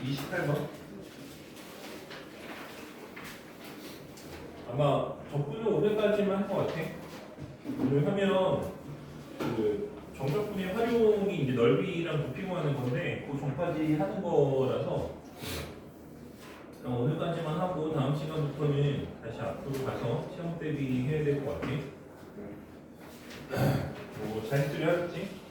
28번. 아마 적분은 오늘까지만 할 것 같아. 오늘 하면 그 정적분의 활용이 이제 넓이랑 높이고 하는 건데 그 전까지 하는 거라서 오늘까지만 하고 다음 시간부터는 다시 앞으로 가서 시험 대비해야 될 것 같아. 뭐 자식들이 하겠지?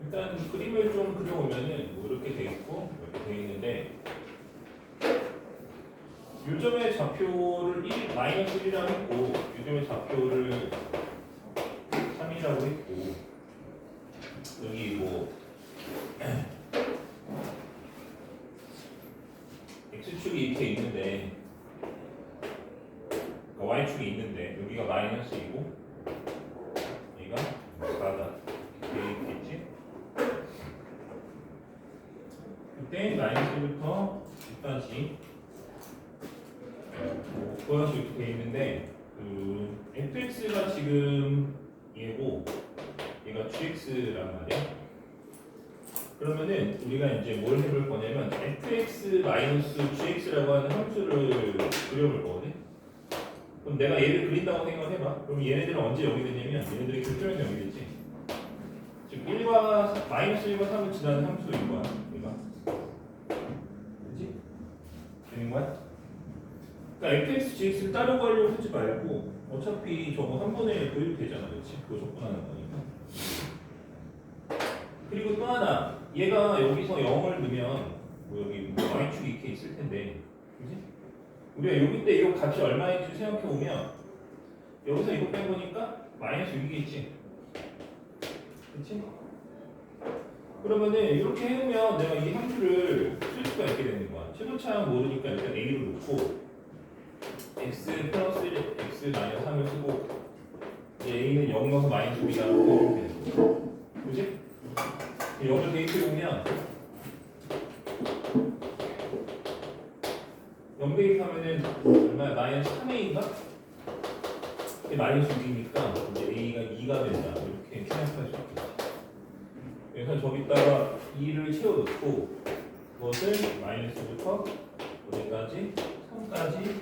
일단 그림을 좀 그려오면은 뭐 이렇게 돼 있고 이렇게 돼 있는데 요점의 좌표를 1, 마이너스 1이라고 했고 요점의 좌표를 3이라고 했고 여기 뭐 x축이 이렇게 있는데 그러니까 y축이 있는데 여기가 마이너스이고 여기가 4다 이렇게 있겠지? 그때 마이너스부터 6까지 그런 식으로 이렇게 돼 있는데 그 fx가 지금 얘고 얘가 gx란 말이야. 그러면은 우리가 이제 뭘 해볼 거냐면 fx 마이너스 gx라고 하는 함수를 그려볼 거거든. 그럼 내가 얘를 그린다고 생각해봐. 그럼 얘네들은 언제 연결되냐면 얘네들이 교점에서 연결되지. 즉 1과 마이너스 1과 3을 지나는 함수인 거야. 얘가. 그렇지? 되는 거야? 그러니까 fx, gx를 따로 하려고 하지 말고 어차피 저거 한 번에 도입 되잖아, 그렇지? 그거 접근하는 거니까. 그리고 또 하나, 얘가 여기서 0을 넣으면 뭐 여기 뭐 y축이 이렇게 있을 텐데, 그렇지? 우리가 여기 때 이거 값이 얼마인지 생각해 보면 여기서 이거 뺀 거니까 마이너스 6이겠지, 그렇지? 그러면은 이렇게 해보면 내가 이 함수를 쓸 수가 있게 되는 거야. 최고차항 모르니까 일단 a로 놓고. x 플러스 1, x 마이너스 3을 쓰고 a는 0 넣어서 마이너스 2라고 해주면 되는 거야. 그지? 0을 대입해보면 0 대입하면은 얼마야? 마이너스 3a인가? 이게 마이너스 6이니까 이제 a가 2가 된다. 이렇게 생각할 수 있겠지. 그래서 저기다가 2를 채워놓고 그것을 마이너스부터 어디까지? 3까지 3까지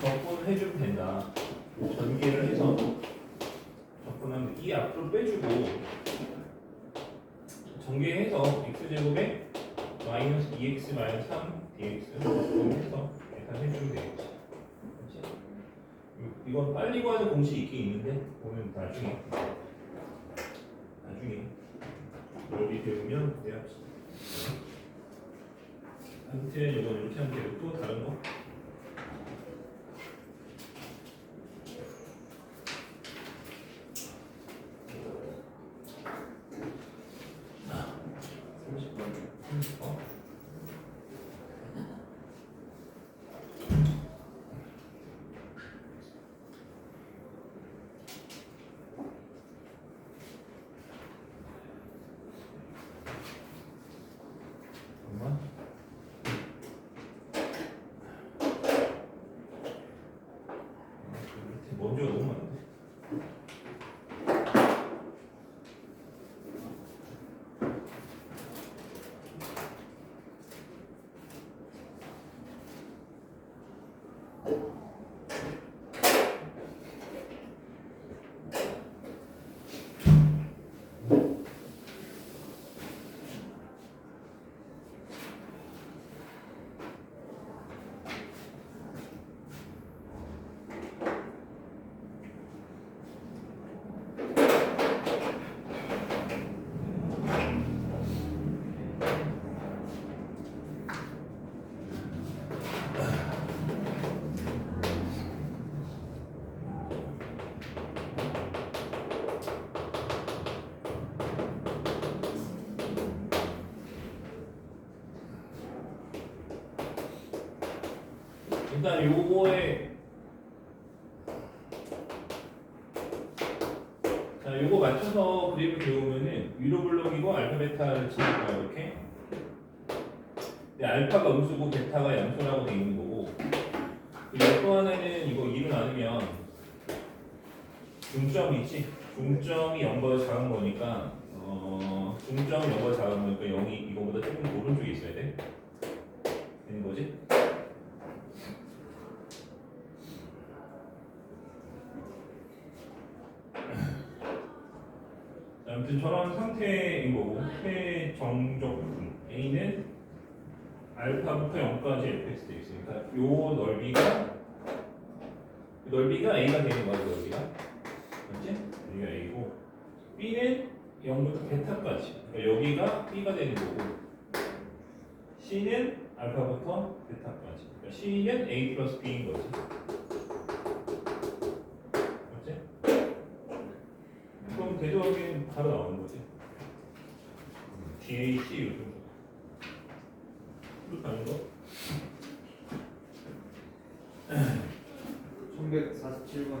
적분해주면 된다. 전개를 해서 적분하면 이 앞으로 빼주고 전개해서 x제곱에 마이너스 2x 마이너스 3 dx 적분해서 일단 해주면 되겠지. 그렇지? 이건 빨리 구하는 공식이 있긴 있는데 보면 나중에 넓이 배우면 돼야지. 아무튼 이건 이렇게 하면 되고 또 다른 거? 먼저 너무 많은데. 일단 요거에 자 요거 맞춰서 그림을 그려보면은 위로 블록이고 알파 베타를 지니까 이렇게 근데 알파가 음수고 베타가 양수라고 돼 있는 거고 그리고 또 하나는 이거 일을 나누면 중점이지 중점이 0보다 작은 거니까 중점이 0보다 작은 거니까 0이 이거보다 조금 오른쪽에 있어야 돼 되는 거지? 아무튼 저런 상태인 거고 최정적분 A는 알파부터 0까지 fx돼 있으니까 요 넓이가 A가 되는 거야 넓이가 맞지? 여기가 A고 B는 0부터 베타까지 그러니까 여기가 B가 되는 거고 C는 알파부터 베타까지 그러니까 C는 A 플러스 B인 거지 그럼 대조하기엔 바로 나오는 거지. DAC 이렇게 이렇게 하는 거? 1147번.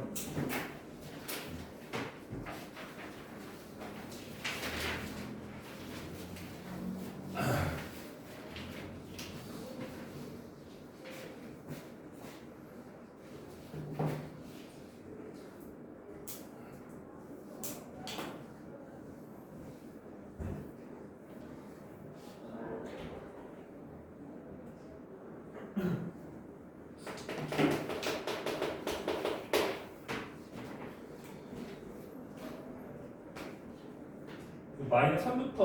마이너스 3부터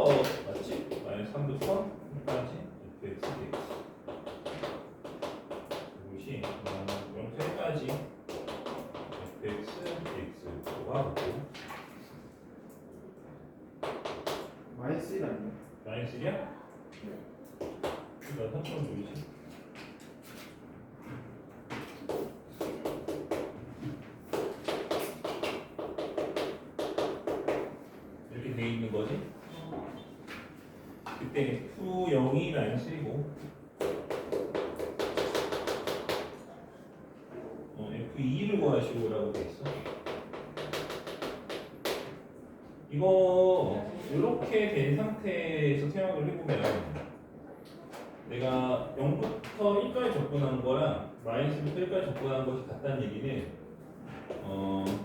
맞지? 마이너스 3부터 3까지 fx dx 이것이 0까지 fx dx가 있고 마이너스 1 아니에요? 마이너스 1이야? 나 3점 보이지? 이렇게 돼 있는 거지? 그때 후 0이 마이너스 1이고 F2를 구하시오라고 돼 있어. 이거 이렇게 된 상태에서 생각을 해보면 내가 0부터 1까지 접근한 거랑 마이너스부터 1까지 접근한 것이 같다는 얘기는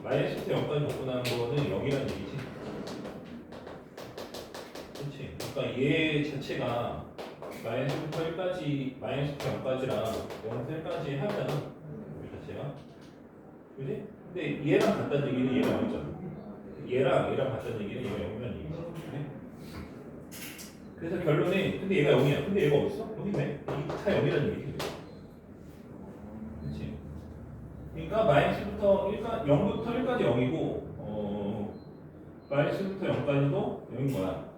마이너스부터 0까지 접근한 거는 0이라는 얘기지. 그렇지. 그러니까 얘 자체가 마이너스부터 1까지, 마이너스부터 0까지랑 0부터 1까지 하잖아. 이 자체가. 그지? 근데 얘랑 같다는 얘기는 얘가 0이잖아. 얘랑 같다는 얘기는 얘가 0이라는 얘기지. 그래? 그래서 결론이, 근데 얘가 0이야. 근데 얘가 어딨어? 여기 있네. 다 0이라는 얘기지. 그렇지? 그러니까 마이너스부터 0부터 1까지 0이고, 마이너스부터 0까지도 0인 거야.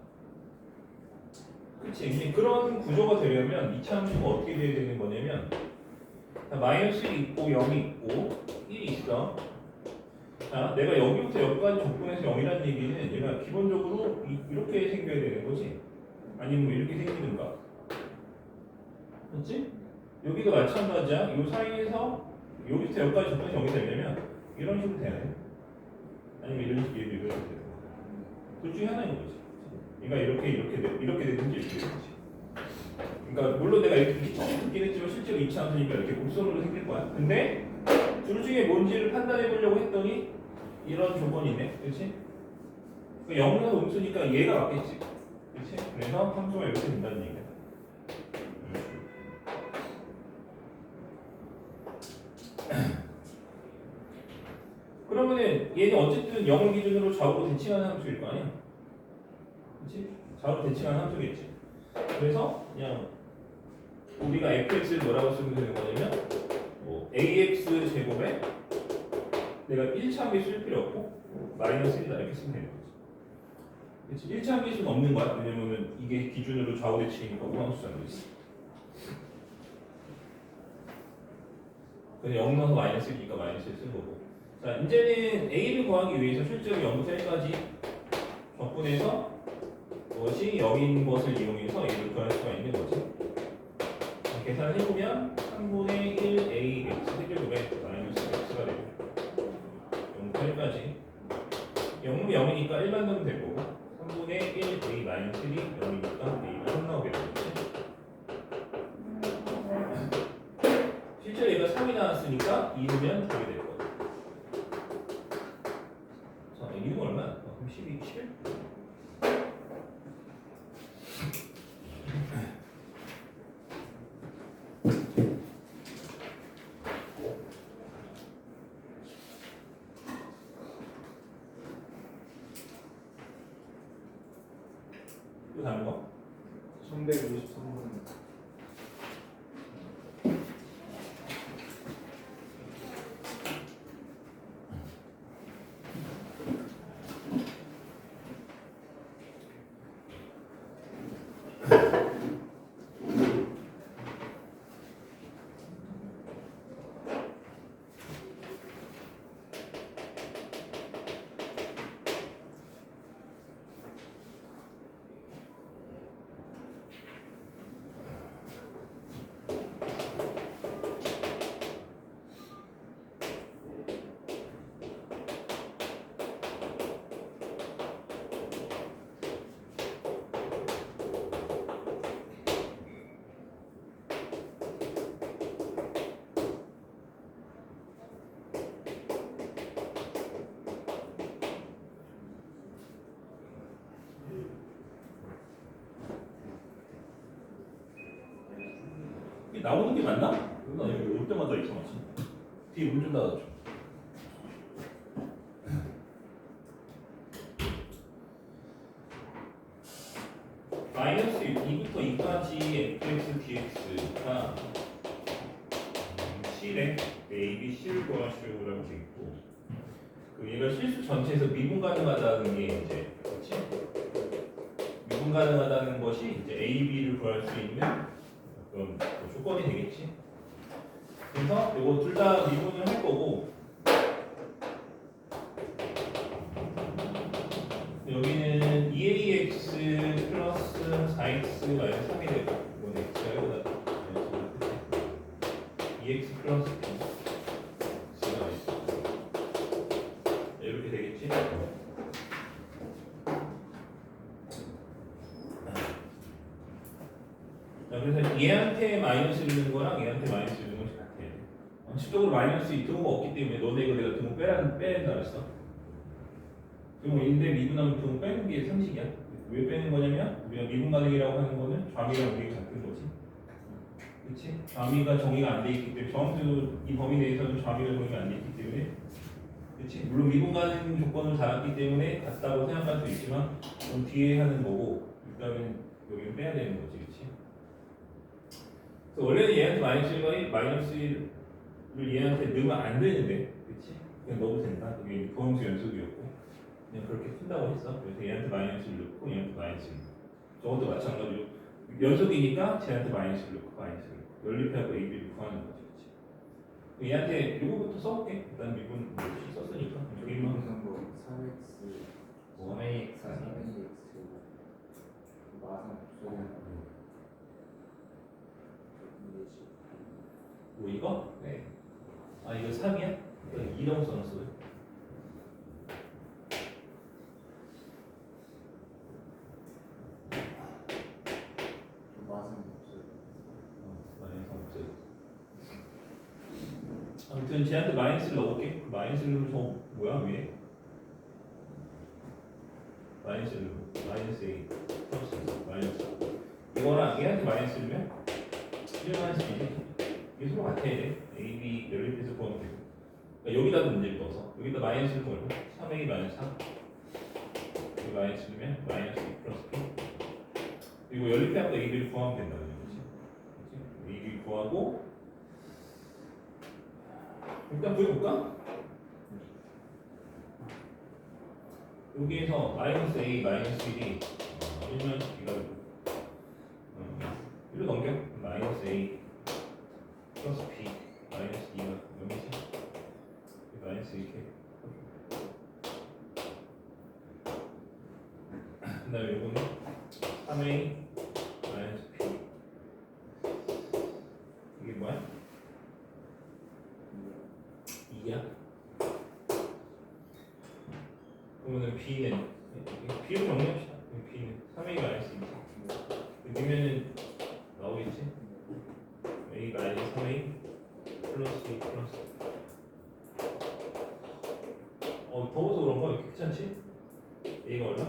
그치? 이제 그런 구조가 되려면 이 참수가 어떻게 돼야 되는 거냐면 마이너스 1이 있고 0이 있고 1이 있어. 자, 내가 여기부터 여기까지 적분해서 0이라는 얘기는 얘가 기본적으로 이렇게 생겨야 되는 거지. 아니면 뭐 이렇게 생기는가. 맞지? 여기도 마찬가지야. 이 사이에서 여기부터 여기까지 적분해서 0이 되려면 이런 식으로 돼야 돼. 아니면 이런 식으로 이렇게 되는 거야. 둘 중에 하나인 거지. 그러니까 이렇게 되든지 이렇게 되든지. 그러니까 물론 내가 이렇게 듣긴 했지만 실제로 이치 함수니까 이렇게 곡선으로 생길 거야. 근데 둘 중에 뭔지를 판단해 보려고 했더니 이런 조건이네, 그렇지? 그러니까 0에서 음수니까 얘가 맞겠지, 그렇지? 그래서 함수가 이렇게 된다는 얘기야. 그러면은 얘는 어쨌든 0을 기준으로 좌우로 대칭하는 함수일 거 아니야? 그렇지? 좌우로 대칭하는 함수겠지. 그래서 그냥 우리가 fx를 뭐라고 쓰면 되는 거냐면 뭐 ax 제곱에 내가 1차 함수일 필요 없고 마이너스 1이다 이렇게 쓰면 되는 거지. 그렇지? 1차 함수는 없는 거야. 왜냐면은 이게 기준으로 좌우 대칭이니까 우함수잖아. 그래서 0 넣어서 마이너스 1이니까 마이너스 1 쓴 거고. 자, 이제는 a를 구하기 위해서 실제로 0부터 1까지 적분해서 것이 0인 것을 이용해서 a를 구할 수가 있는 거지. 계산을 해보면 3분의 1 ax 세제곱에 마이너스 x가 되고 0부터 1까지 0은 0이니까 1만 넣으면 되고 3분의 1 a 마이너스 1이 0이니까 a가 3 나오게 되겠지. 실제로 얘가 3이 나왔으니까 2 넣으면 되게 될 거야. 자, 2는 얼마야? 그럼 12, 11? 또 다른 거? 1153번. 나오는 게 맞나? 나 여기 올 때마다 이상하지. 뒤에 문 좀 닫아줘. 마이너스 2부터 2까지 fx dx가 실에 a, c를 구하시오라고 돼 있고 그 얘가 실수 전체에서 미분 가능하다는 게 이제 그렇지? 미분 가능하다는 것이 이제 a, b를 구할 수 있는 그런 조건이 되겠지. 그래서 이거 둘 다 미분을 할 거고 여기는 2ax 플러스 4x 마이너스 3이 되고 이건 x가 이거다. 2x 플러스 x가 있어. 이렇게 되겠지. 자, 그래서 얘한테 마이너스를 넣는 거랑 얘한테 마이너스를 넣는 것이 같아. 원칙적으로 마이너스 이 등호가 없기 때문에 너네 이거 내가 등호 빼낸다 그랬어. 등호 1대 미분하면 등호 빼는 게 상식이야. 왜 빼는 거냐면 우리가 미분 가능이라고 하는 거는 좌미랑 우리가 같은 거지. 그렇지? 좌미가 정의가 안 돼 있기 때문에 정수 이 범위 내에서는 좌미가 정의가 안 돼 있기 때문에 그렇지? 물론 미분 가능 조건을 달았기 때문에 같다고 생각할 수 있지만 그럼 뒤에 하는 거고 일단은 여기는 빼야 되는 거지. 그렇지? 그래서 원래는 얘한테 마이너스 1을 얘한테 넣으면 안 되는데 그렇지? 그냥 넣어도 된다. 그게 도함수 연속이었고 그냥 그렇게 푼다고 했어. 그래서 얘한테 마이너스 1 넣고 얘한테 마이너스 1 넣고 저것도 마찬가지로 연속이니까 쟤한테 마이너스 1 넣고 마이너스 1 넣고 연립하고 AB를 구하는 거지. 그렇지? 얘한테 요거부터 써볼게. 일단 미분 썼으니까 여기만 무슨 거 3x 뭐? 3AX 3ax 마상 없어요. 뭐 이거? 네. 아 이거 3이야? 2라고 써놨어. 마상 없어요. 아무튼 쟤한테 마이너스를 넣어볼게. 마이너스를 넣으면 뭐야 위에? 마이너스를 넣고 마이너스 A 플러스 마이너스 이거랑 얘한테 마이너스를 넣으면 1 마이너스 B지. 이게 서로 같아야 돼. A, B 연립해서 구하면 되고 그러니까 여기다 문제를 넣어서 여기다 마이너스를 넣으면 3A 마이너스 3 여기 마이너스 넣으면 마이너스 2 플러스 B 그리고 연립해갖고 A, B를 구하면 된다는 거지. 그치? A, B 구하고 일단 구해볼까? 여기에서 마이너스 A, 마이너스 1이 1만 B가 되고 1로 넘겨 마이너스 A 플러스 B 마이너스 2가 여기지 마이너스 이렇게 그 다음에 이거는 3A 마이너스 B 이게 뭐야? 2야? 그러면은 B는 B로 정리합시다. B는 3A 마이너스 2 넣으면은 나오겠지? A 마이너스 3A 플러스 2 플러스 더워서 그런 거 이렇게 귀찮지? A가 얼마?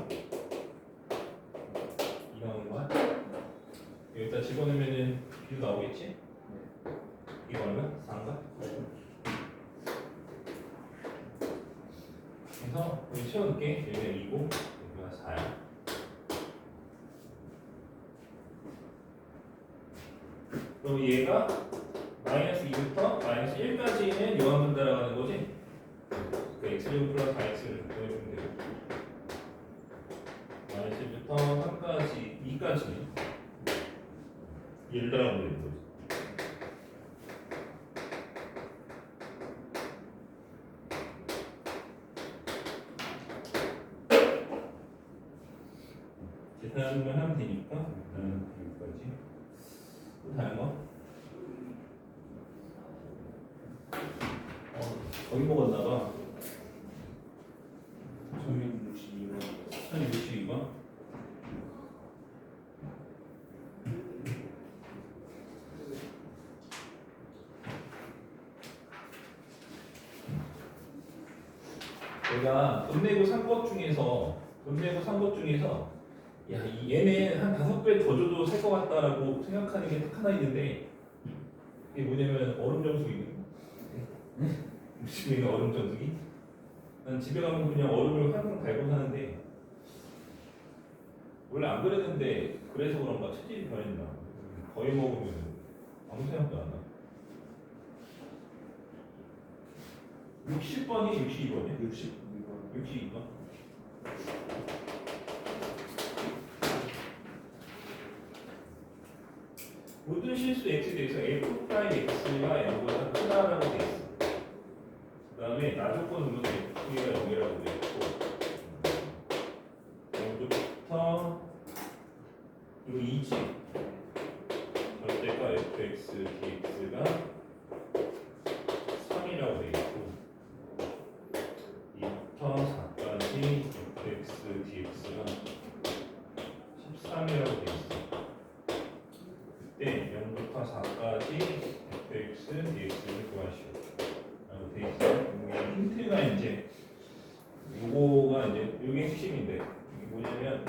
2 나오는 거야? 여기다 집어넣으면은 B도 나오겠지? 이거 얼마? 4인가? 그래서 여기 채워둘게. 여기가 2고 여기가 4야. 그럼 얘가 마이너스 2부터 마이너스 1까지는 요한분 따라가는 거지? 그 x제곱 플러스 4x를 보여주면 되고 마이너스 1부터 3까지 2까지 얘를 따라가면 되는 거지. 계산을 하면 되니까 일단 여기까지 또 다른 거? 거기 먹었나봐. 1662번 1262번. 내가 돈 내고 산 것 중에서 야, 얘네 한 5배 더 줘도 살 것 같다라고 생각하는 게 딱 하나 있는데 이게 뭐냐면 얼음 정수기거든. 우리 집에 있는 얼음 정수기. 난 집에 가면 그냥 얼음을 항상 달고 사는데 원래 안 그랬는데 그래서 그런가 체질이 변했나. 거의 먹으면 아무 생각도 안 나. 60번이 62번이야? 62번 62번. 모든 실수 x에 대해서 f 프라임 x가 0보다 크다라고 돼 있어. 그 다음에 나조건 음은 f가 0이라고 돼 있고 0부터 이거 2지 절대가 fx dx가 3이라고 돼 있고 2부터 4까지 fx dx가 13이라고 돼 있어. 그때 0부터 4까지 fx dx를 구하시오 라고 돼 있어요. 힌트가 이제 요거가 이제 요게 핵심인데 이게 뭐냐면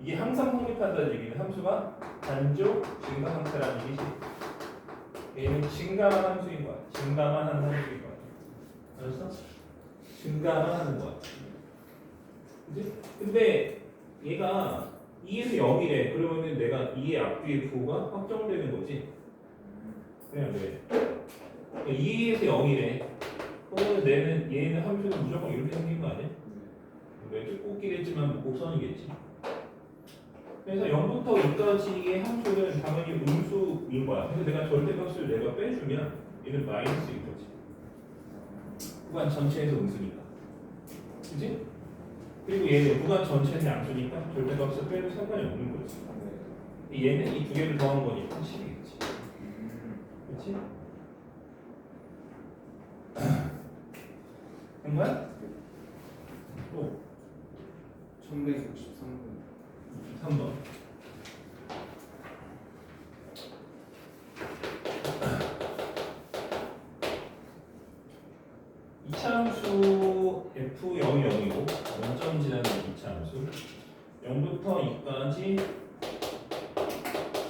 이게 항상 성립한다는 얘기는 함수가 단조 증가 상태라는 얘기지. 얘는 증가만 함수인 거야. 증가만 하는 함수인 거야. 알았어? 증가만 하는 거야. 그지? 근데 얘가 2에서 0이래. 그러면은 내가 2의 앞뒤의 부호가 확정되는 거지. 그냥 왜? 2에서 0이래. 그러면 얘는 함수는 무조건 이렇게 생긴 거 아니야? 왜 뜻깊기겠지만 곡선이겠지. 그래서 0부터 2까지의 함수는 당연히 음수인 거야. 그래서 내가 절대값을 내가 빼주면 얘는 마이너스인 거지. 구간 전체에서 음수니까. 그지? 그리고 얘는 구간 전체는 양수니까 절대값을 빼도 상관이 없는 거지. 얘는 이 두 개를 더한 거니까 10이겠지. 그렇지? 된 거야? 또 1163분 3번. 이차함수 F00이고 0점 지나는 이차함수 0부터 2까지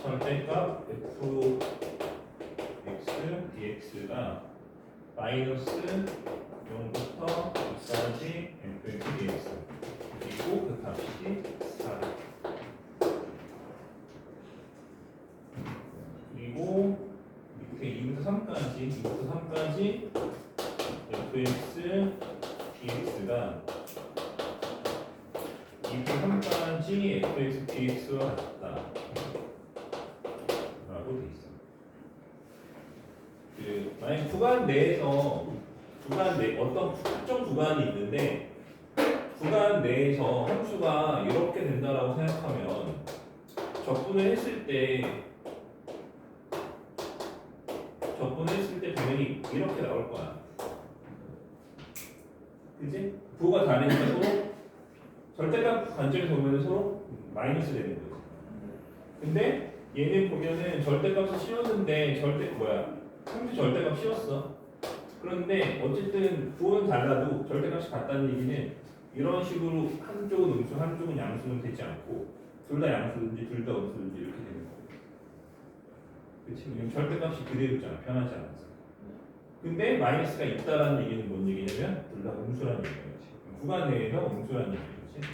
절대값 fx dx가 마이너스 0부터 2까지 fx dx 그리고 그 값이 4 그리고 밑에 2부터 3까지 fx dx가 2부터 3까지 fx dx와 같다 라고 돼 있어. 만약 구간 내에서 어떤 특정 구간이 있는데 구간 내에서 함수가 이렇게 된다라고 생각하면 적분을 했을 때 당연히 이렇게 나올 거야. 그지? 부호가 다르니까 서로 절대값 관점에서 보면 서로 마이너스 되는 거지. 근데 얘는 보면은 절대값을 씌웠는데 함수 절대값 씌웠어. 그런데 어쨌든 부호는 달라도 절대값이 같다는 얘기는 이런 식으로 한쪽은 음수, 한쪽은 양수는 되지 않고 둘 다 양수든지 둘 다 음수든지 이렇게 되는 거고. 그치? 왜냐면 절대값이 그대로잖아. 변하지 않았어. 근데 마이너스가 있다라는 얘기는 뭔 얘기냐면 둘 다 음수라는 얘기지. 구간 내에서 음수라는 얘기지.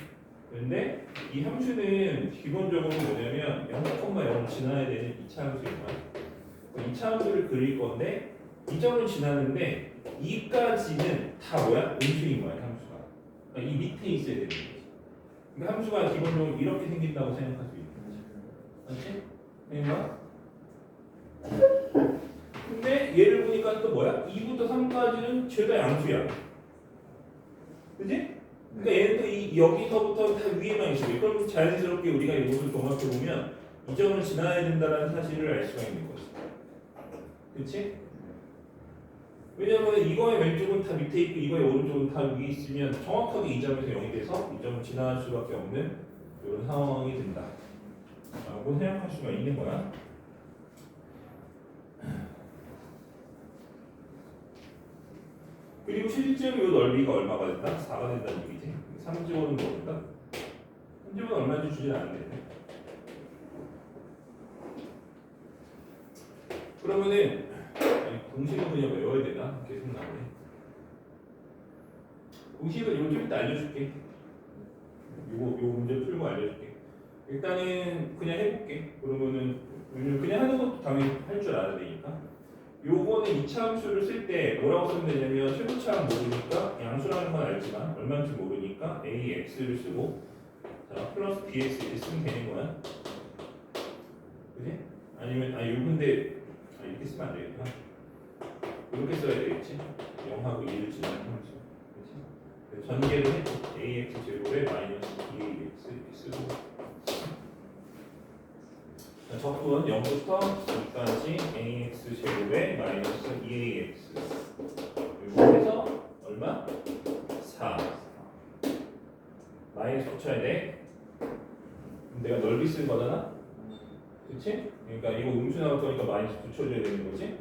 그런데 이 함수는 기본적으로 뭐냐면 0,0 지나야 되는 2차 함수인 거야. 2차 함수를 그릴 건데 이 점을 지나는데 2까지는 다 뭐야? 음수인 거야, 함수가. 그러니까 이 밑에 있어야 되는 거지. 그러니까 함수가 기본적으로 이렇게 생긴다고 생각할 수 있는 거지. 맞지? 그러니까 근데 얘를 보니까 또 뭐야? 2부터 3까지는 죄다 양수야. 그지? 그러니까 얘는 또 여기서부터 다 위에만 있어. 그럼 자연스럽게 우리가 이것을 종합해보면 이 점을 지나야 된다는 사실을 알 수가 있는 거지. 그치? 왜냐면 이거의 왼쪽은 다 밑에 있고 이거의 오른쪽은 다 위에 있으면 정확하게 이 점에서 0이 돼서 이 점을 지나갈 수밖에 없는 이런 상황이 된다 라고 생각할 수가 있는 거야. 그리고 실제로 이 넓이가 얼마가 된다? 4가 된다는 얘기지. 3제곱은 뭐다? 3제곱은 얼마인지 주진 않는데. 그러면은 공식은 그냥 외워야 되나? 계속 나오네. 공식은 이거 좀 이따 알려줄게. 요거 문제 풀고 알려줄게. 일단은 그냥 해볼게. 그러면은 그냥 하는 것도 당연히 할 줄 알아야 되니까. 요거는 2차 함수를 쓸 때 뭐라고 쓰면 되냐면 최고차항 모르니까 양수라는 건 알지만 얼마인지 모르니까 AX를 쓰고 자 플러스 BX 이렇게 쓰면 되는 거야. 그지? 아니면 요 근데 이렇게 쓰면 안 되겠구나. 이렇게 써야 되겠지. 0하고 2를 지나는 함수. 그치? 전개를 해도 AX 제곱에 마이너스 2AX 이렇게 쓰고 적분 0부터 2까지 AX 제곱에 마이너스 2AX 그리고 해서 얼마? 4 마이너스 붙여야 돼. 내가 넓이 쓴 거잖아? 그치? 그러니까 이거 음수 나올 거니까 마이너스 붙여줘야 되는 거지?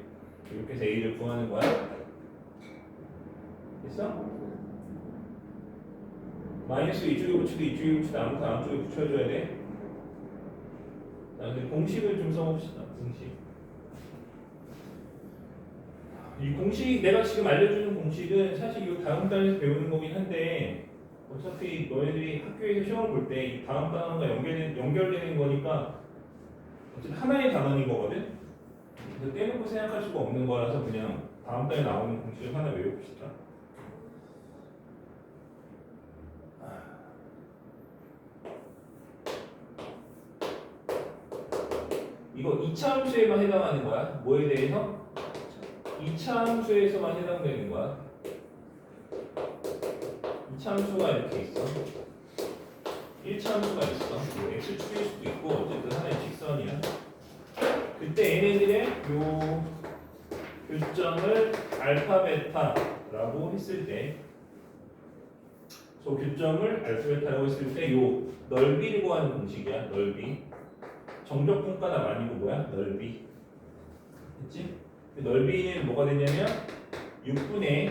이렇게 해서 A를 구하는 거야. 됐어? 마이너스 이쪽에 붙이고 이쪽에 붙이고 아무튼 안쪽에 붙여줘야 돼. 자, 근데 공식을 좀 써봅시다. 공식. 이 공식 내가 지금 알려주는 공식은 사실 이 다음 단에서 배우는 거긴 한데 어차피 너희들이 학교에서 시험을 볼 때 이 다음 단원과 연결되는 거니까 어쨌든 하나의 단원인 거거든. 그래서 떼놓고 생각할 수가 없는 거라서 그냥 다음 달에 나오는 공식을 하나 외워봅시다. 이거 2차 함수에만 해당하는 거야. 뭐에 대해서? 2차 함수에서만 해당되는 거야. 2차 함수가 이렇게 있어. 1차 함수가 있어. 뭐 x축일 수도 있고 어쨌든 하나의 직선이야. 그때 얘네들의 요 교점을 알파 베타라고 했을 때, 저 교점을 알파 베타라고 했을 때 요 넓이를 구하는 공식이야. 넓이. 정적분과나 아니고 뭐야? 넓이. 됐지? 그 넓이는 뭐가 되냐면 6분의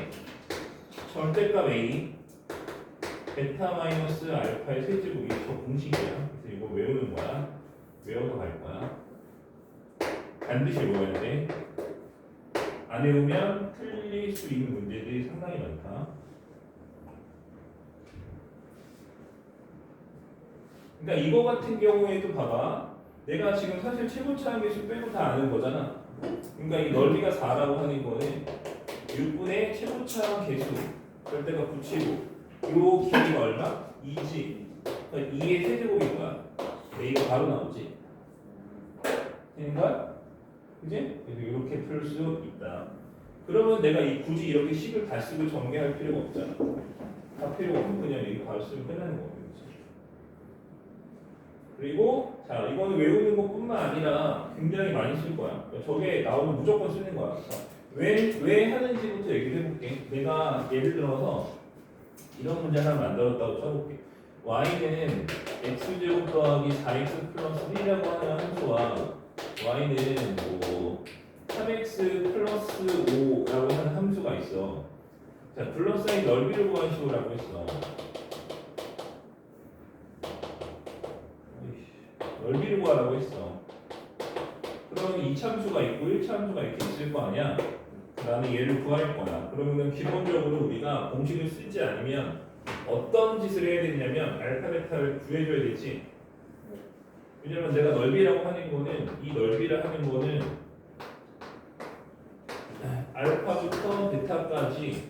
절대값 a 베타 마이너스 알파의 세제곱이 저 공식이야. 그래서 이거 외우는 거야. 외워서 갈 거야. 반드시 외워야 돼. 안 외우면 틀릴 수 있는 문제들이 상당히 많다. 그러니까 이거 같은 경우에도 봐봐. 내가 지금 사실 최고차항 계수 빼고 다 아는 거잖아. 그러니까 이 넓이가 4라고 하는 거는 6분의 최고차항 계수 절대값 붙이고 요 길이가 얼마? 2지. 그러니까 2의 세제곱인 거야. a가 바로 나오지. 되는 거야? 그지? 그래서 이렇게 풀 수 있다. 그러면 내가 굳이 이렇게 식을 다 쓰고 정리할 필요가 없잖아. 다 필요 없고 그냥 이렇게 바로 쓰면 끝나는 거거든. 그리고 자 이거는 외우는 것뿐만 아니라 굉장히 많이 쓸 거야. 저게 나오면 무조건 쓰는 거야. 왜 하는지부터 얘기를 해볼게. 내가 예를 들어서 이런 문제 하나 만들었다고 쳐볼게. y는 x제곱 더하기 4x 플러스 1이라고 하는 함수와 y는 뭐 3x 플러스 5라고 하는 함수가 있어. 자, 둘러싸인 넓이를 구하시오라고 했어. 넓이를 구하라고 했어. 그러면 2참수가 있고 1참수가 이렇게 있을 거 아니야? 나는 얘를 구할 거야. 그러면 기본적으로 우리가 공식을 쓰지 않으면 어떤 짓을 해야 되냐면 알파 베타를 구해줘야 되지. 왜냐면 내가 넓이라고 하는 거는 이 넓이를 하는 거는 알파부터 베타까지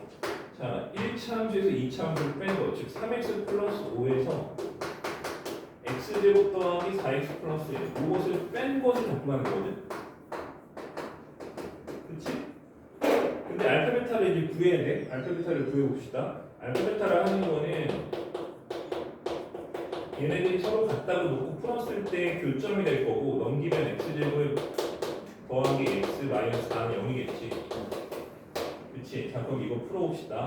자 1차함수에서 2차함수를 뺀 거, 즉 3x 플러스 5에서 x제곱 더하기 4x 플러스 1 이것을 뺀 것을 접근하는 거거든. 그치? 근데 알파 베타를 이제 구해야 돼. 알파 베타를 구해봅시다. 알파 베타를 하는 거는 얘네들이 서로 같다고 놓고 풀었을 때 교점이 될 거고 넘기면 x제곱 더하기 x 마이너스 4는 0이겠지. 그치? 자 그럼 이거 풀어봅시다.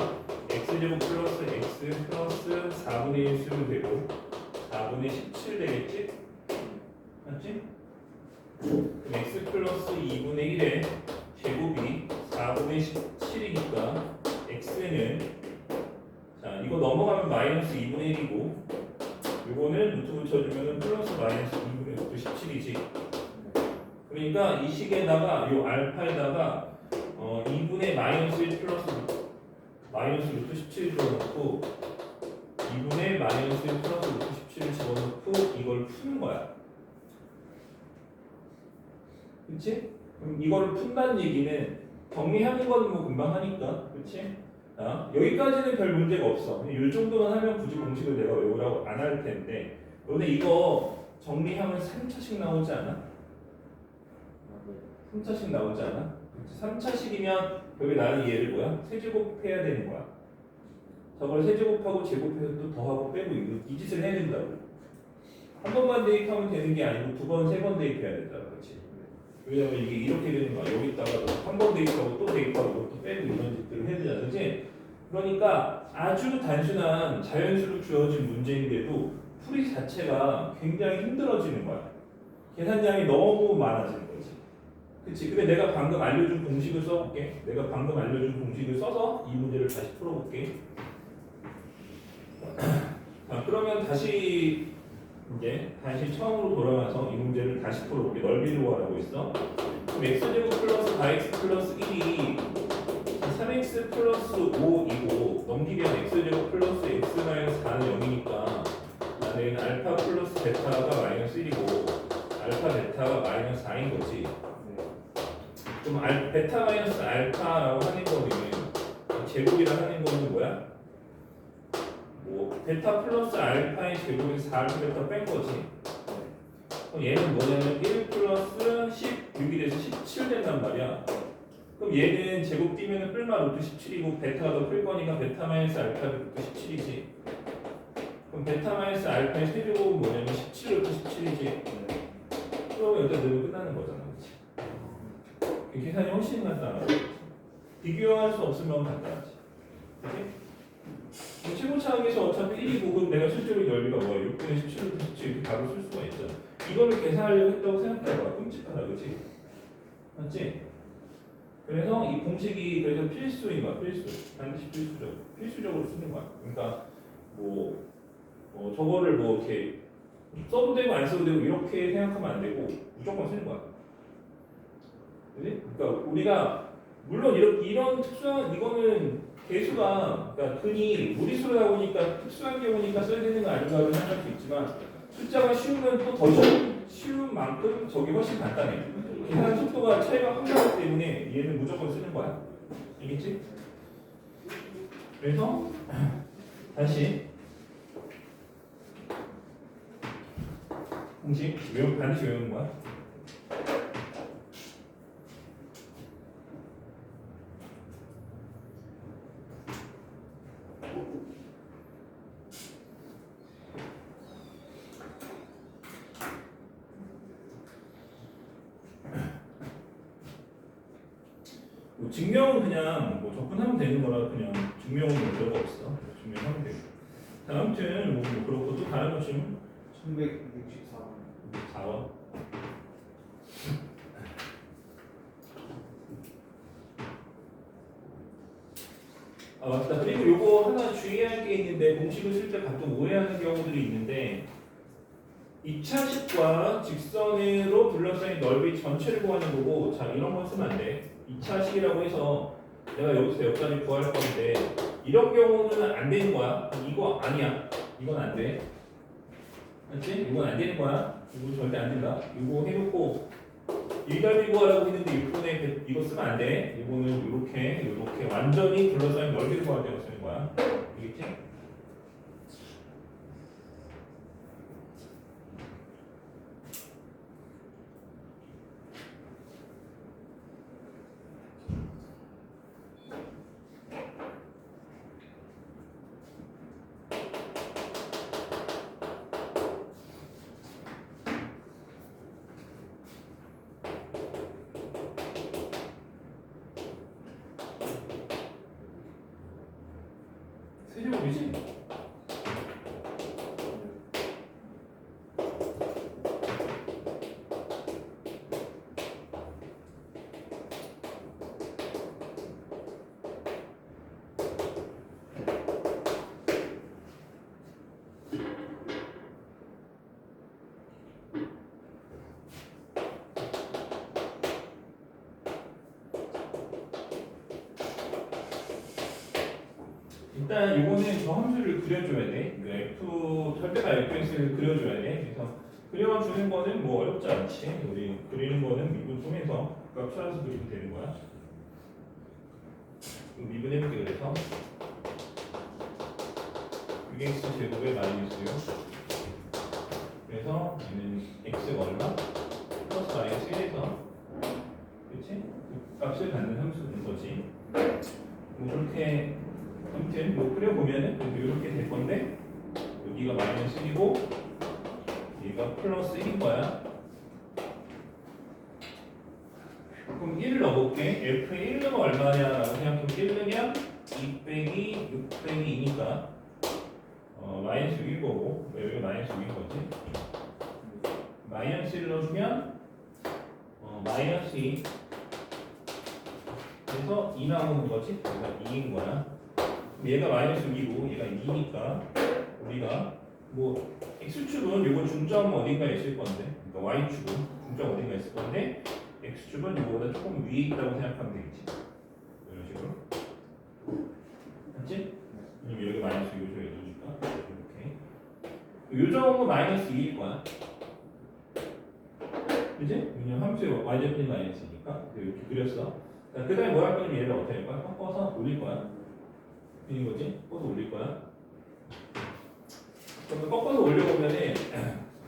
x제곱 플러스 x 플러스 4분의 1 쓰면 되고 4분의 17 되겠지? 맞지? 그럼 x 플러스 2분의 1의 제곱이 4분의 17이니까 x는 자 이거 넘어가면 마이너스 2분의 1이고 이거는 루트 붙여주면 플러스 마이너스 2분의 17이지. 그러니까 이 식에다가 이 알파에다가 2분의 마이너스 1 플러스 마이너스 루트 17을 집어넣고 2분의 마이너스 1 플러스 루트 17을 집어넣고 이걸 푸는 거야. 그치? 그럼 이거를 푼다는 얘기는 정리하는 거는 뭐 금방 하니까 그치? 여기까지는 별 문제가 없어. 이 정도만 하면 굳이 공식을 내가 외우라고 안 할 텐데 너네 이거 정리하면 3차씩 나오지 않아? 3차씩 나오지 않아? 3차식이면 여기 나는 얘를 뭐야? 세제곱해야 되는 거야. 저걸 세제곱하고 제곱해서 또 더하고 빼고 이 짓을 해야 된다고. 한 번만 대입하면 되는 게 아니고 두 번, 세 번 대입해야 된다. 그렇지? 왜냐면 이게 이렇게 되는 거야. 여기다가 한 번 대입하고 또 대입하고 또 빼고 이런 짓들을 해야 되잖아. 그렇지? 그러니까 아주 단순한 자연수로 주어진 문제인데도 풀이 자체가 굉장히 힘들어지는 거야. 계산량이 너무 많아지는 거지. 그치? 근데 내가 방금 알려준 공식을 써볼게. 내가 방금 알려준 공식을 써서 이 문제를 다시 풀어볼게. 자, 그러면 다시 이제 다시 처음으로 돌아가서 이 문제를 다시 풀어볼게. 넓이를 구하라고 했어. 그럼 x제곱 플러스 4x 플러스 1이 3x 플러스 5이고 넘기면 x제곱 플러스 x 마이너스 4는 0이니까 나는 알파 플러스 베타가 마이너스 1이고 알파 베타가 마이너스 4인 거지. 그럼 베타 마이너스 알파라고 하는 거는 제곱이라 하는 거는 뭐야? 뭐 베타 플러스 알파의 제곱에서 4알파 베타 뺀 거지. 그럼 얘는 뭐냐면 1 플러스 16이 돼서 17 된단 말이야. 그럼 얘는 제곱 띄면은 뿔마 루트 17이고 베타가 더 클 거니까 베타 마이너스 알파 루트 17이지. 그럼 베타 마이너스 알파의 세제곱은 뭐냐면 17 루트 17이지. 그럼 여기다 넣으면 끝나는 거잖아. 그치? 계산이 훨씬 간단하지. 비교할 수 없으면 간단하지. 그치? 최고차항에서 어차피 1이고 그럼 내가 실제로 넓이가 뭐야? 6분의 17 루트 17 이렇게 답을 쓸 수가 있잖아. 이거를 계산하려고 했다고 생각해봐. 끔찍하다. 그치? 맞지? 그래서 이 공식이 그래서 필수인 거야. 반드시 필수적으로 쓰는 거야. 그러니까 뭐 저거를 뭐 이렇게 써도 되고 안 써도 되고 이렇게 생각하면 안 되고 무조건 쓰는 거야. 그지? 그러니까 우리가 물론 이런 특수한 이거는 개수가 그러니까 흔히 무리수로 나오니까 특수한 경우니까 써야 되는 거 아닌가를 생각할 수 있지만 숫자가 쉬우면 또 더 쉬운 만큼 저게 훨씬 간단해. 계산 속도가 차이가 확 나기 때문에 얘는 무조건 쓰는 거야. 알겠지? 그래서 다시 공식 반드시 외우는 거야. 뭐 증명은 그냥 뭐 접근하면 되는 거라 그냥 증명은 문제가 없어. 증명하면 되고. 자, 아무튼 뭐 그렇고 또 다른 거 좀 1164원 4원. 아 맞다. 그리고 요거 하나 주의할 게 있는데 공식을 쓸 때 가끔 오해하는 경우들이 있는데 2차식과 직선으로 둘러싸인 넓이 전체를 구하는 거고 자 이런 건 쓰면 안 돼. 2차식이라고 해서 내가 여기서 여기까지 구할 건데 이런 경우는 안 되는 거야. 이거 아니야. 이건 안 돼. 맞지? 이건 안 되는 거야. 이거 절대 안 된다. 이거 해놓고 일갈비 구하라고 했는데 6분의 이거 쓰면 안 돼. 이거는 이렇게 완전히 둘러싸인 넓이를 구할 때로 쓰는 거야. 알겠지? 세제곱이지? 일단 이거는 저 함수를 그려줘야 돼. 그 F 절대가 fx를 그려줘야 돼. 그래서 그려주는 거는 뭐 어렵지 않지. 우리 그리는 거는 미분 통해서 값 찾아서 그리면 되는 거야. 미분 해볼게. 그래서 6x 제곱에 마이너스요. 그래서 얘는 x가 얼마? 플러스 마이너스 1에서 그렇지? 그 값을 갖는 함수인 거지. 뭐 그렇게 아무튼 뭐 그려보면은 이렇게 될 건데 여기가 마이너스 1이고 얘가 플러스 1인 거야. 그럼 1을 넣어볼게. F의 1은 얼마냐라고 생각하면 1은 2 빼기 6 빼기 2니까 마이너스 6인 거고 여기가 마이너스 6인 거지. 마이너스 1을 넣어주면 마이너스 2 그래서 2 나오는 거지. 얘가 2인 거야. 얘가 마이너스 6이고 얘가 2니까 우리가 뭐 x축은 요거 중점 어딘가에 있을 건데, 그러니까 y축은 중점 어딘가에 있을 건데, x축은 요거보다 조금 위에 있다고 생각하면 되겠지. 이런 식으로. 맞지? 그럼 여기 마이너스 요소에 넣어줄까? 이렇게. 요점은 마이너스 2일 거야. 그지? 왜냐면 함수의 y좌표는 마이너스니까 이렇게 그렸어. 그 다음에 뭐 할 거냐면 얘를 어떻게 할 거야? 꺾어서 올릴 거야. 이런 거지? 꺾어서 올릴 거야. 그럼 꺾어서 올려보면은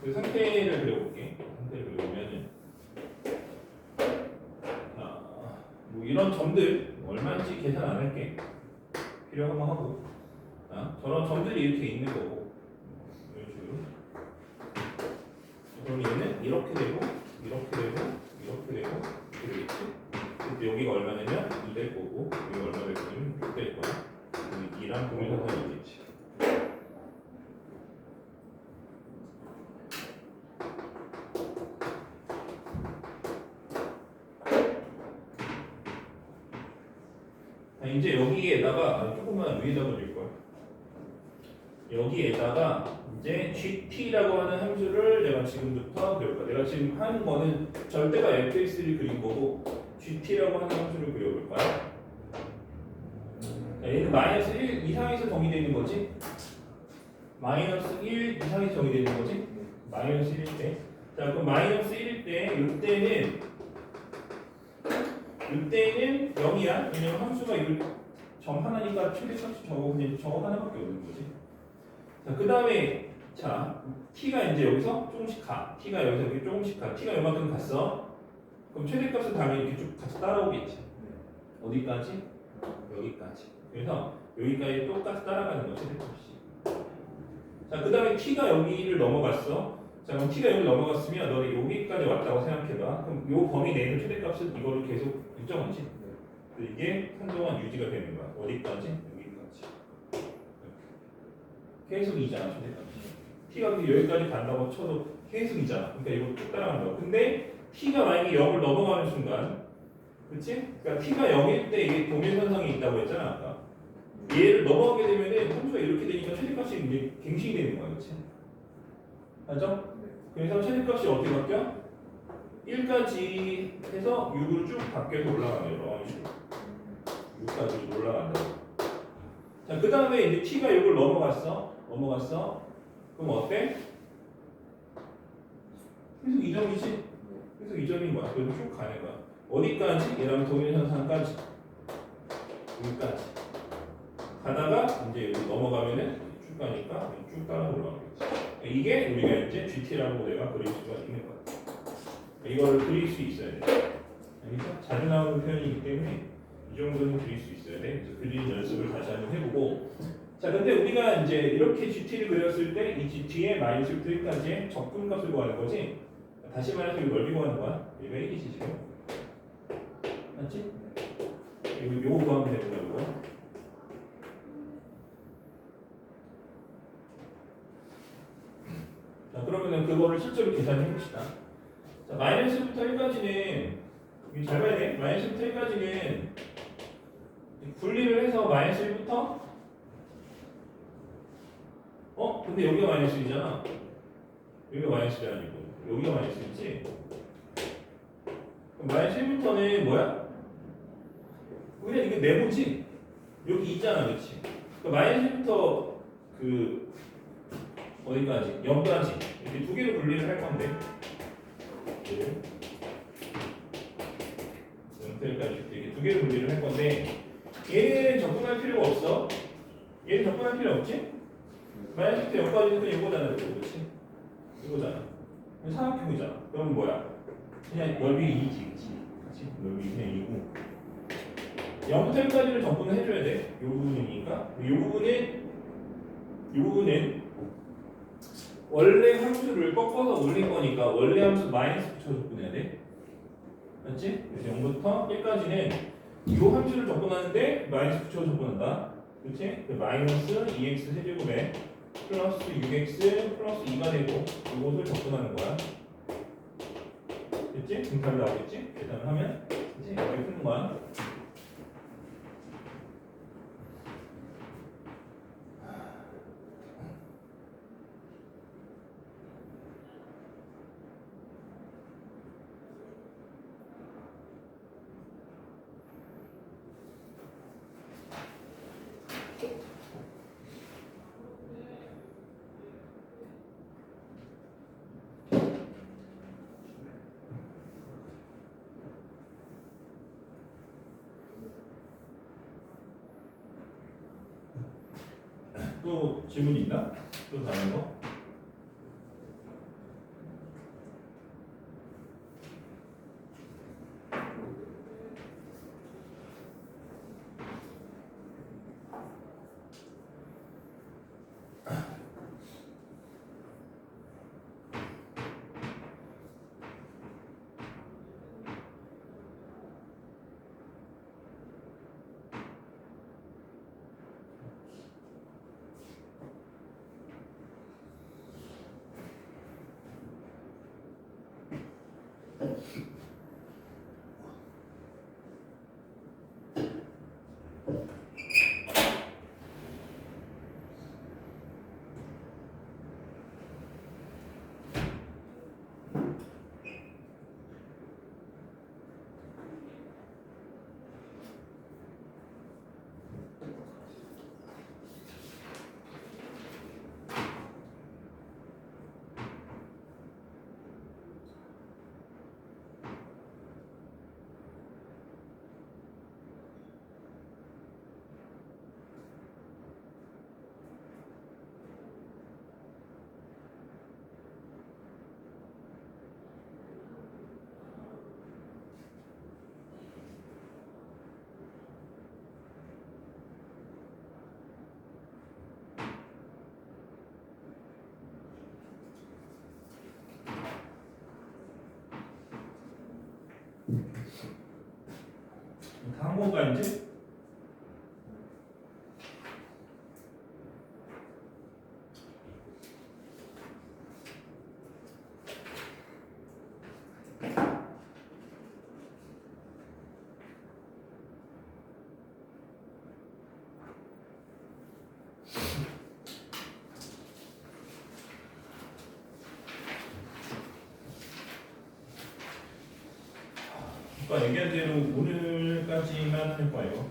그 상태를 그려볼게. 상태를 그려보면은 자, 뭐 이런 점들 얼마인지 계산 안 할게. 필요하면 하고. 자, 저런 점들이 이렇게 있는 거고. 이런 식으로. 그럼 얘는 이렇게 되고, 이렇게 되고, 이렇게 되고, 이렇게 되겠지? 근데 여기가 얼마냐면 2 될 거고, 여기가 얼마 될 거냐면 6 될 거야. 2랑 동일선상이 있겠지. 이제 여기에다가 조금만 위에다 그릴 거야. 여기에다가 이제 gt라고 하는 함수를 내가 지금부터 그릴 거야. 내가 지금 하는 거는 절대가 fx를 그린 거고 gt라고 하는 함수를 그려볼 거야. 얘는 마이너스 1 이상에서 정의되는 거지. 마이너스 1 이상에서 정의되는 거지. 마이너스 1일 때. 자, 그럼 마이너스 1일 때 이때는 0이야. 왜냐면 함수가 점 하나니까 최대값이 저거 하나밖에 없는 거지. 자, 그 다음에 자 t가 이제 여기서 조금씩 가. t가 여기서 이렇게 조금씩 가. t가 요만큼 갔어. 그럼 최대값은 당연히 이렇게 쭉 같이 따라오겠지. 어디까지? 여기까지. 그래서 여기까지 똑같이 따라가는 거 최대값이. 자, 그 다음에 t가 여기를 넘어갔어. 자, 그럼 t가 여기 넘어갔으면 너네 여기까지 왔다고 생각해봐. 그럼 요 범위 내에는 최대값은 이거를 계속 일정하지. 이게 한동안 유지가 되는 거야. 어디까지? 여기까지. 계속 이잖아, 최대값이. t가 여기까지 간다고 쳐도 계속 이잖아. 그러니까 이거 쭉 따라간다고. 근데 t가 만약에 0을 넘어가는 순간, 그렇지? 그러니까 t가 0일 때 이게 동일선상이 있다고 했잖아, 아까. 얘를 넘어가게 되면은 함수가 이렇게 되니까 최대값이 이제 갱신이 되는 거야, 그렇지? 맞죠? 그래서 최대값이 어떻게 바뀌어? 1까지 해서 6으로 쭉 바뀌어서 올라가네요. 이런 식으로. 6까지 올라간다. 자, 그 다음에 이제 t가 6을 넘어갔어. 그럼 어때? 계속 이 점이지? 계속 이 점인 거야. 그래서 쭉 가는 거야. 어디까지? 얘랑 동일선상까지. 여기까지. 가다가 이제 여기 넘어가면은 쭉 가니까 쭉 따라 올라가겠지. 이게 우리가 이제 GT라고 내가 그릴 수가 있는 거야. 이거를 그릴 수 있어야 돼. 알겠죠? 자주 나오는 표현이기 때문에 이 정도는 그릴 수 있어야 돼. 그래서 그리는 연습을 다시 한번 해보고. 자, 근데 우리가 이제 이렇게 GT를 그렸을 때 이 GT의 마이너스 1까지의 적분값을 구하는 거지. 다시 말해서 이거 넓이 구하는 거야. 얘가 1이지 지금. 맞지? 요거 구하면 되고요. 자, 그러면은 그거를 실제로 계산해 봅시다. 자, 마이너스부터 1까지는 잘 봐야 돼. 마이너스부터 1까지는 분리를 해서 마이너스 1부터 근데 여기가 마이너스 1이잖아. 여기가 마이너스 1이 아니고 여기가 마이너스 1이지. 그럼 마이너스 1부터는 뭐야? 그냥 이게 네모지. 여기 있잖아, 그렇지? 그러니까 마이너스 1부터 그 어디까지? 0까지 이렇게 두 개를 분리를 할 건데 0까지 이렇게 두 개를 분리를 할 건데 얘는 접근할 필요가 없어. 얘는 접근할 필요 없지? 마이너스 0까지는 그냥 이거잖아, 그렇지? 이거잖아. 삼각형이잖아. 그럼 뭐야? 그냥 넓이 2지, 그렇지? 넓이 그냥 2고 0부터 1까지를 접근을 해줘야 돼. 이 부분이니까. 이 부분은 원래 함수를 꺾어서 올린 거니까 원래 함수 마이너스 붙여 접근해야 돼. 맞지? 그래서 0부터 1까지는 이 함수를 접근하는데 마이너스 붙여 접근한다. 그렇지? 마이너스 2x 세제곱에 플러스 6x 플러스 2가 되고 이것을 접근하는 거야. 됐지? 등칼 나오겠지? 계산을 하면 그치? 이렇게 푸는 거야. 또 질문 있나? 또 다른 거? 다 한 건가 이제? 아까 얘기한 대로 오늘까지만 할 거예요.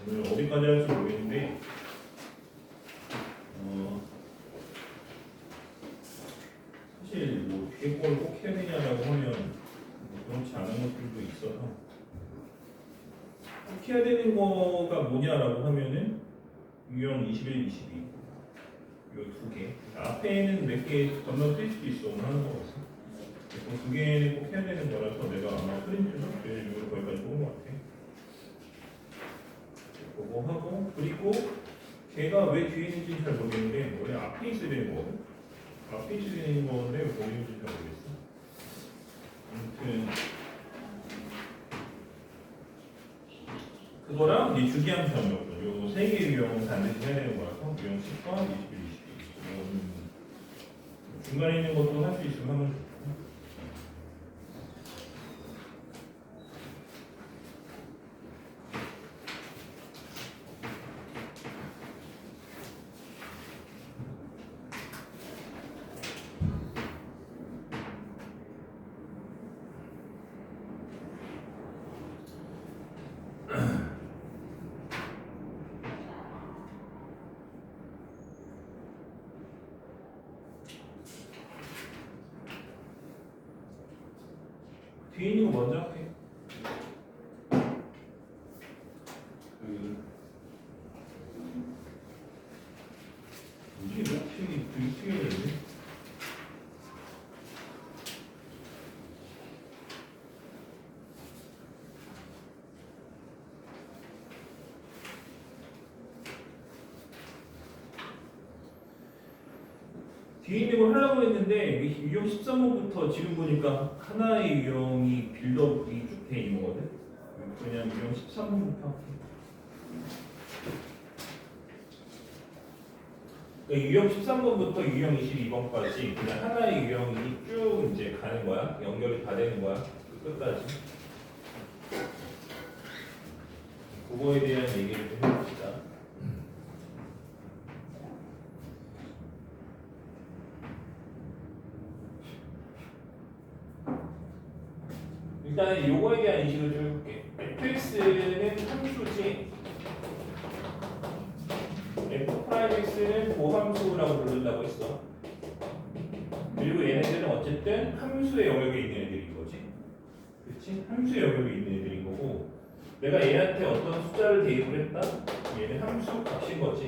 오늘 어디까지 할지 모르겠는데 사실 뭐 뒤에 걸 꼭 해야 되냐라고 하면 그렇지 않은 것들도 있어서 꼭 해야 되는 거가 뭐냐라고 하면은 유형 21, 22 요 두 개. 앞에는 몇 개 건너뛸 수도 있어. 오늘 하는 거라서 두 개는 꼭 해야 되는 거라서 내가 아마 프린트에서 그래가지고 거기까지 뽑은 것 같아. 그거 하고, 그리고 걔가 왜 뒤에 있는지 잘 모르겠는데 원래 앞에 있어야 되는 거거든. 앞에 있어야 되는 건데 왜 거기 있는지 잘 모르겠어. 아무튼 그거랑 이제 주기함수 정도 요세 개 유형 반드시 해야 되는 거라서 유형 10과 21, 22 중간에 있는 것도 할 수 있으면 하면 좋고. 뒤에 있는 거 먼저 할게. 이게 왜 되게 되네. 뒤에 있는 걸 하려고 했는데 유형 13번부터 지금 보니까 하나의 유형이 빌드업이 쭉 돼 있는 거거든. 그냥 유형 13번부터 할게. 그러니까 유형 13번부터 유형 22번까지 그냥 하나의 유형이 쭉 이제 가는 거야. 연결이 다 되는 거야. 끝까지. 그거에 대한 얘기를 좀 해봅시다. 일단은 요거에 대한 인식을 좀 해볼게. fx는 함수지 f'x는 고함수라고 부른다고 했어. 그리고 얘네들은 어쨌든 함수의 영역에 있는 애들인 거지. 그치? 함수의 영역에 있는 애들인 거고 내가 얘한테 어떤 숫자를 대입을 했다? 얘는 함수 값인 거지.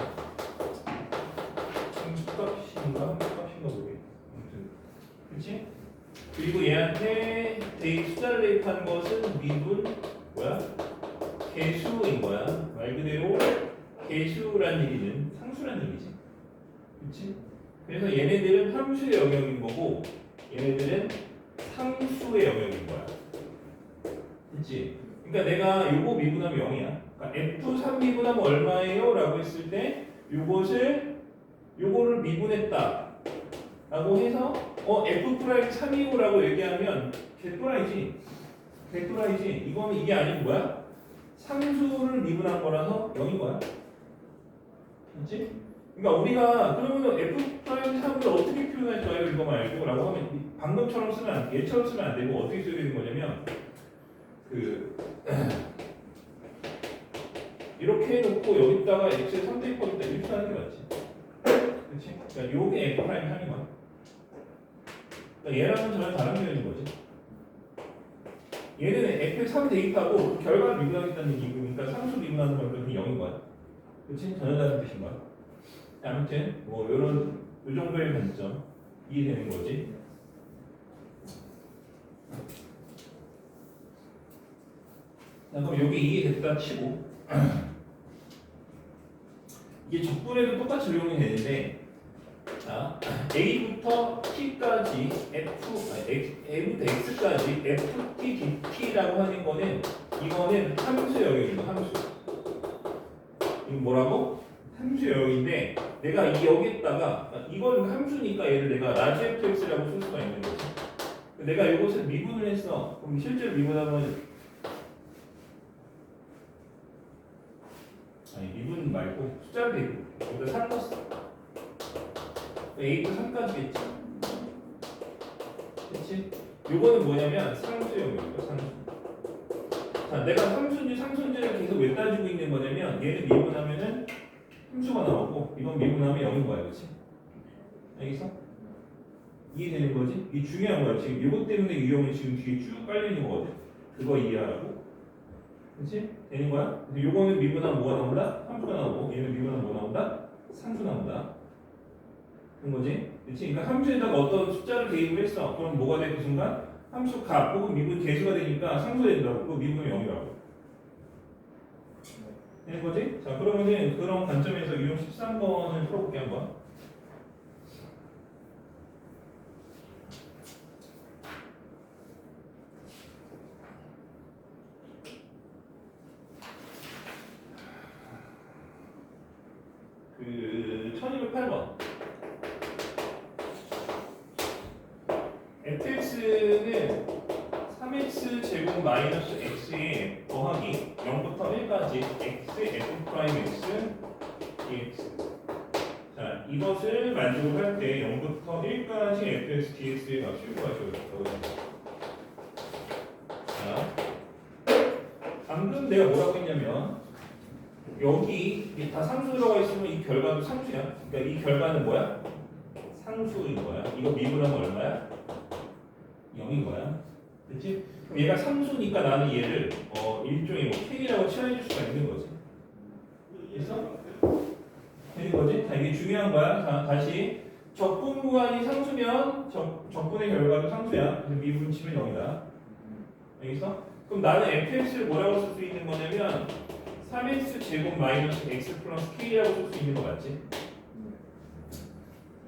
얘한테 숫자를 대입한 것은 미분 뭐야? 개수인 거야. 말 그대로 개수란 얘기는 상수란 얘기지. 그렇지? 그래서 얘네들은 함수의 영역인 거고 얘네들은 상수의 영역인 거야. 그렇지? 그러니까 내가 요거 미분하면 0이야. 그러니까 F3 미분하면 얼마예요? 라고 했을 때 요거를 미분했다 라고 해서 F'3이고 라고 얘기하면 개또라이지. 이거는 이게 아니고 뭐야? 상수를 미분한 거라서 0인 거야. 그렇지? 그러니까 우리가 그러면 F'3을 어떻게 표현할 거예요? 이거 말고 라고 하면 방금처럼 쓰면 안 돼. 얘처럼 쓰면 안 되고 어떻게 써야 되는 거냐면 이렇게 해놓고 여기다가 x에 3 대입하겠다 이렇게 하는 게 맞지. 그렇지? 그러니까 요게 F'3인 거야. 그러니까 얘랑은 전혀 다른 표현인 거지. 얘는 F에 3 대입하고 결과를 미분하겠다는 얘기고 그러니까 상수 미분하는 거는 0인 거야. 그렇지? 전혀 다른 뜻인 거야. 아무튼 뭐 요런 요 정도의 관점 이해되는 거지. 자, 그럼 여기 이해됐다 치고 이게 적분에도 똑같이 적용이 되는데 자, A부터 T까지 A부터 X까지 FT, DT라고 하는 거는 이거는 함수 영역이고 함수. 이건 뭐라고? 함수 영역인데 내가 여기에다가 이건 함수니까 얘를 내가 라지 FX라고 쓸 수가 있는 거지. 내가 이것을 미분을 했어. 그럼 실제로 미분하면 아니 미분 말고 숫자를 대입. 여기다 3 넣었어. A부터 3까지겠지. 그치? 요거는 뭐냐면 상수 영역이야, 상수. 자, 내가 상수인지 상수인지를 계속 왜 따지고 있는 거냐면 얘를 미분하면은 함수가 나오고 이건 미분하면 0인 거야, 그치? 알겠어? 이해되는 거지? 이게 중요한 거야. 지금 이것 때문에 유형이 지금 뒤에 쭉 깔려있는 거거든. 그거 이해하라고. 그치? 되는 거야? 근데 요거는 미분하면 뭐가 나온다? 함수가 나오고 얘는 미분하면 뭐 나온다? 상수 나온다. 그런 거지? 그치? 그러니까 함수에다가 어떤 숫자를 대입을 했어. 그럼 뭐가 돼? 그 순간? 함수 값 혹은 미분 개수가 되니까 상수가 된다고. 그거 미분은 0이라고. 되는 거지? 자, 그러면은 그런 관점에서 유형 13번을 풀어볼게 한번. 그 1208번. fx는 3x 제곱 마이너스 x에 더하기 0부터 1까지 x의 f'x dx. 자, 이것을 만족할 때 0부터 1까지 fx dx의 값을 구하셔야겠다고. 자, 방금 내가 뭐라고 했냐면 여기 다 상수 들어가 있으면 이 결과도 상수야. 그러니까 이 결과는 뭐야? 상수인 거야. 이거 미분하면 얼마야? 0인 거야. 그렇지? 그럼 얘가 상수니까 나는 얘를 일종의 뭐 K라고 칭해줄 수가 있는 거지. 됐어? 되는 거지? 자, 이게 중요한 거야. 자, 다시 적분 구간이 상수면 적분의 결과도 상수야. 그래서 미분 치면 0이다. 알겠어? 그럼 나는 fx를 뭐라고 쓸 수 있는 거냐면 3x 제곱 마이너스 x 플러스 k라고 쓸 수 있는 거 맞지?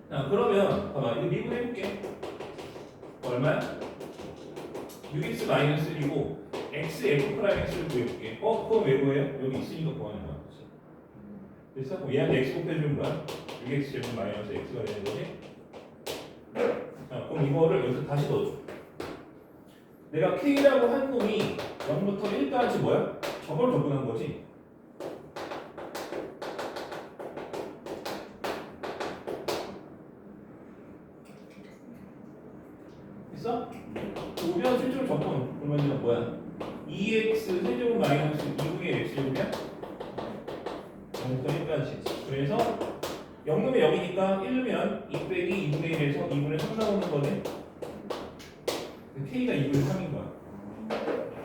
자, 그러면 봐봐. 이거 미분해볼게. 얼마야? 6x 마이너스 1이고 x f 프라임 x를 구해볼게. 그건 왜 구해요? 여기 있으니까 구하는 거야. 그래서 얘한테 x 곱해주면 뭐야? 6x 제곱 마이너스 x가 되는 거지? 자, 그럼 이거를 여기서 다시 넣어줘. 내가 k라고 한 놈이 0부터 1까지 뭐야? 저걸 적분한 거지? 됐어? 우변 실제로 적분 그러면 뭐야? 2x 세제곱 마이너스 2분의 x제곱이야? 0부터 1까지. 그래서 0놈이 0이니까 1면 2 빼기 2분의 1에서 2분의 3 나오는 거네. k가 2분의 3인 거야.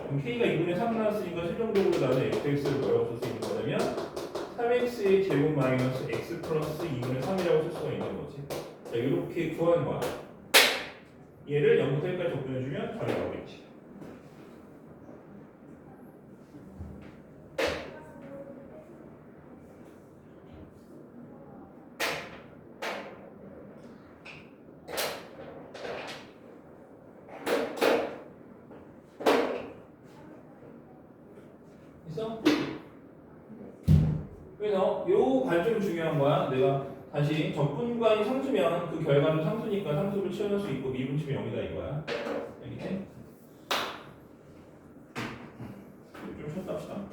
그럼 k가 2분의 3 나왔으니까 실용적으로 나는 fx를 뭐라고 쓸 수 있는 거냐면 3x의 제곱 마이너스 x 플러스 2분의 3이라고 쓸 수가 있는 거지. 자, 이렇게 구하는 거야. 얘를 0부터 1까지 접근해주면 답이 나오겠지. 있어? 그래서 요 관점이 중요한 거야. 내가 다시 접근관이 상수면 그 결과는 상수니까 상수를 치환할 수 있고 미분치면 0이다 이거야. 알겠지? 좀 쉬었다 합시다.